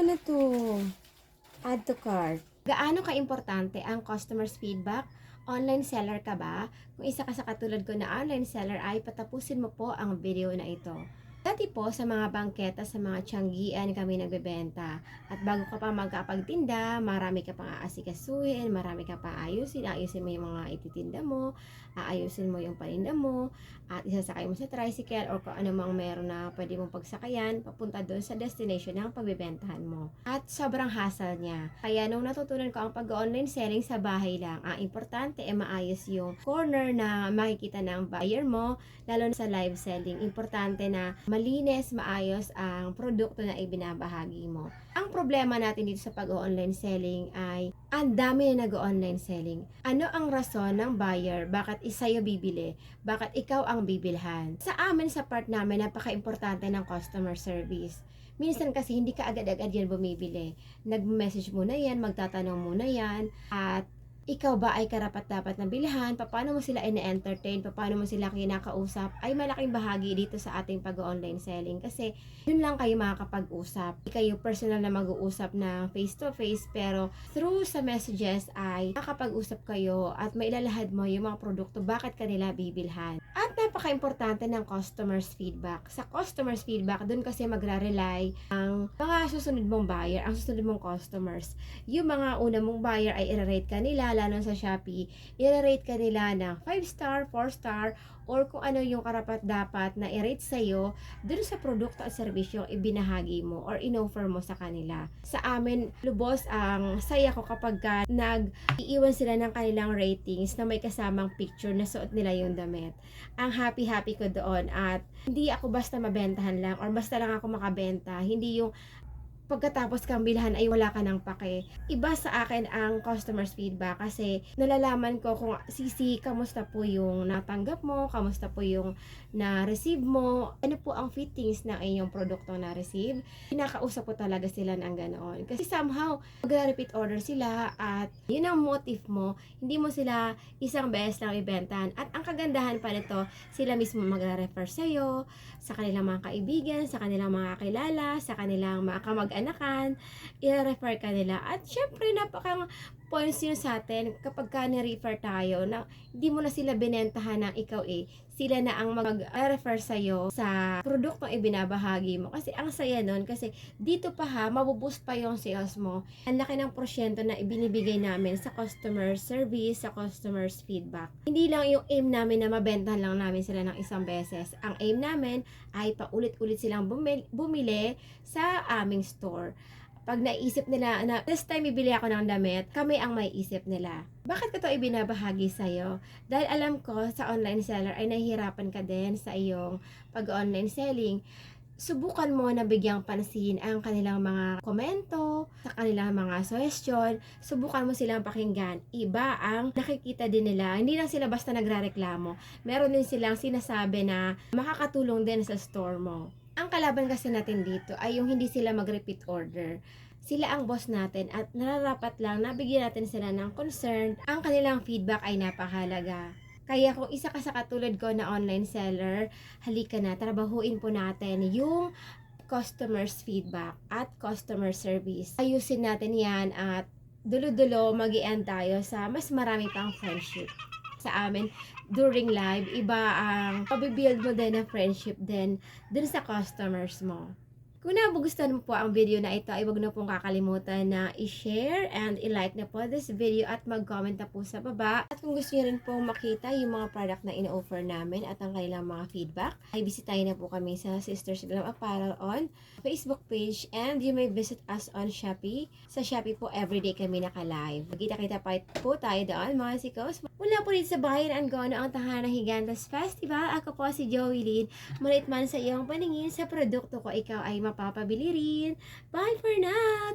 Ano to? Add to cart. Gaano ka-importante ang customer's feedback? Online seller ka ba? Kung isa ka sa katulad ko na online seller ay patapusin mo po ang video na ito. Dati po sa mga bangketa, sa mga tiyanggian kami nagbebenta. At bago ka pa magkapagtinda, marami ka pang aasikasuhin, marami ka pang ayusin mo yung mga ititinda mo, aayusin mo yung paninda mo, at isasakay mo sa tricycle or kung ano mang meron na pwede mong pagsakayan, papunta doon sa destination ng pagbebentahan mo. At sobrang hassle niya. Kaya nung natutunan ko ang pag-online selling sa bahay lang, ang importante ay maayos yung corner na makikita ng buyer mo, lalo na sa live selling. Importante na malinis, maayos ang produkto na ibinabahagi mo. Ang problema natin dito sa pag-online selling ay ang dami na nag-online selling. Ano ang rason ng buyer? Bakit sa'yo bibili? Bakit ikaw ang bibilhan? Sa amin, sa part namin, napaka-importante ng customer service. Minsan kasi hindi ka agad-agad yan bumibili. Nag-message muna yan, magtatanong muna yan, at ikaw ba ay karapat-dapat na bilhan? Paano mo sila ine-entertain? Paano mo sila kinakausap? Ay malaking bahagi dito sa ating pag-online selling. Kasi yun lang kayo makakapag-usap. Hindi kayo personal na mag-uusap na face-to-face, pero through sa messages ay makakapag-usap kayo at mailalahad mo yung mga produkto bakit kanila bibilhan. At napaka-importante ng customer's feedback. Sa customer's feedback, dun kasi magra-rely ang mga susunod mong buyer, ang susunod mong customers. Yung mga una mong buyer ay i-rate kanila, lalo sa Shopee, i-rate ka nila ng 5 star, 4 star, or kung ano yung karapat-dapat na i-rate sa'yo dun sa produkto at servisyo ibinahagi mo or in-offer mo sa kanila. Sa amin, lubos ang saya ko kapag nag-iiwan sila ng kanilang ratings na may kasamang picture na suot nila yung damit. Ang happy-happy ko doon, at hindi ako basta mabentahan lang or basta lang ako makabenta. Hindi yung pagkatapos kang bilhan ay wala ka ng pake. Iba sa akin ang customer's feedback kasi nalalaman ko kung kamusta po yung natanggap mo, kamusta po yung na-receive mo, ano po ang fittings ng inyong produkto na-receive. Pinakausap ko talaga sila ng ganoon. Kasi somehow, mag-repeat order sila at yun ang motive mo. Hindi mo sila isang beses lang ibentahan. At ang kagandahan pa nito, sila mismo magre-refer sa'yo, sa kanilang mga kaibigan, sa kanilang mga kilala, sa kanilang mga kamag-anakan, i-refer ka nila. At syempre, napakang points yun sa atin kapag ka ni-refer tayo na hindi mo na sila binentahan ng ikaw sila na ang mag-refer sa'yo sa produktong ibinabahagi mo. Kasi ang saya nun, kasi dito pa mabuboost pa yung sales mo. Ang laki ng porsyento na ibinibigay namin sa customer service, sa customer's feedback. Hindi lang yung aim namin na mabentahan lang namin sila ng isang beses. Ang aim namin ay paulit-ulit silang bumili sa aming store. Pag naisip nila na this time bibili ako ng damit, kami ang may isip nila. Bakit ko to ibinabahagi sa'yo? Dahil alam ko sa online seller ay nahihirapan ka din sa iyong pag-online selling. Subukan mo na bigyang pansin ang kanilang mga komento, sa kanilang mga suggestion. Subukan mo silang pakinggan. Iba ang nakikita din nila. Hindi lang sila basta nagrereklamo. Meron din silang sinasabi na makakatulong din sa store mo. Ang kalaban kasi natin dito ay yung hindi sila mag-repeat order. Sila ang boss natin at nararapat lang na bigyan natin sila ng concern. Ang kanilang feedback ay napakahalaga. Kaya kung isa ka sa katulad ko na online seller, halika na, trabahuin po natin yung customer's feedback at customer service. Ayusin natin yan at dulo-dulo mag-i-end tayo sa mas marami pang friendship. Sa amin, during live, iba ang pabibuild mo din ng friendship din dun sa customers mo. Kung nagugustuhan mo po ang video na ito, ay huwag na pong kakalimutan na i-share and i-like na po this video at mag-comment na po sa baba. At kung gusto niyo rin pong makita yung mga product na ino-offer namin at ang kailang mga feedback, ay bisitahin na po kami sa Sisters Glam Apparel on Facebook page, and you may visit us on Shopee. Sa Shopee po, everyday kami naka-live. Magkita-kita pa po tayo doon, mga sikos. Mula po dito sa Bayan Angono, ang tahanan ng Higantes Festival. Ako po si Joey Lynn. Malit man sa iyong paningin sa produkto ko, ikaw ay mapapabili rin. Bye for now!